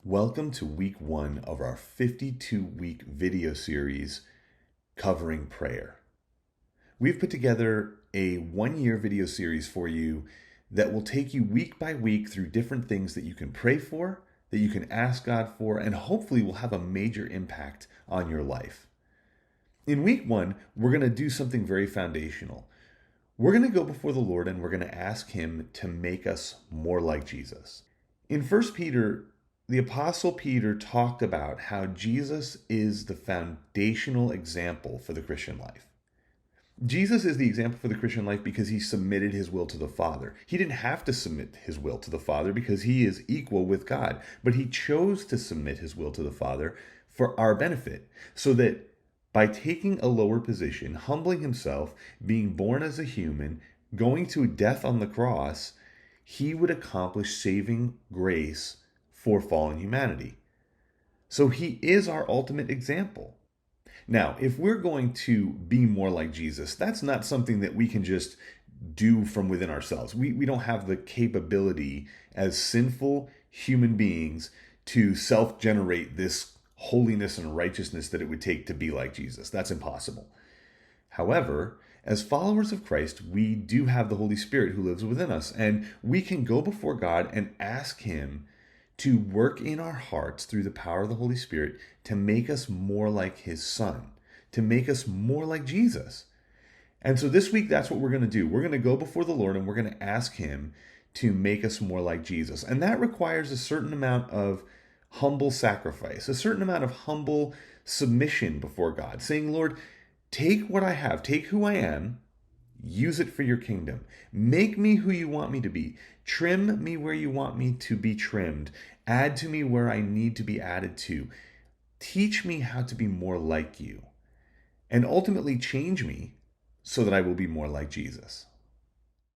Welcome to week 1 of our 52-week video series covering prayer. We've put together a 1-year video series for you that will take you week by week through different things that you can pray for, that you can ask God for, and hopefully will have a major impact on your life. In week 1, we're going to do something very foundational. We're going to go before the Lord and we're going to ask Him to make us more like Jesus. In 1 Peter, the Apostle Peter talked about how Jesus is the foundational example for the Christian life. Jesus is the example for the Christian life because he submitted his will to the Father. He didn't have to submit his will to the Father because he is equal with God, but he chose to submit his will to the Father for our benefit, so that by taking a lower position, humbling himself, being born as a human, going to death on the cross, he would accomplish saving grace for fallen humanity. So he is our ultimate example. Now, if we're going to be more like Jesus, that's not something that we can just do from within ourselves. We don't have the capability as sinful human beings to self-generate this holiness and righteousness that it would take to be like Jesus. That's impossible. However, as followers of Christ, we do have the Holy Spirit who lives within us, and we can go before God and ask Him to work in our hearts through the power of the Holy Spirit to make us more like His Son, to make us more like Jesus. And so this week, that's what we're going to do. We're going to go before the Lord and we're going to ask Him to make us more like Jesus. And that requires a certain amount of humble sacrifice, a certain amount of humble submission before God, saying, Lord, take what I have, take who I am, use it for your kingdom. Make me who you want me to be. Trim me where you want me to be trimmed. Add to me where I need to be added to. Teach me how to be more like you. And ultimately change me so that I will be more like Jesus.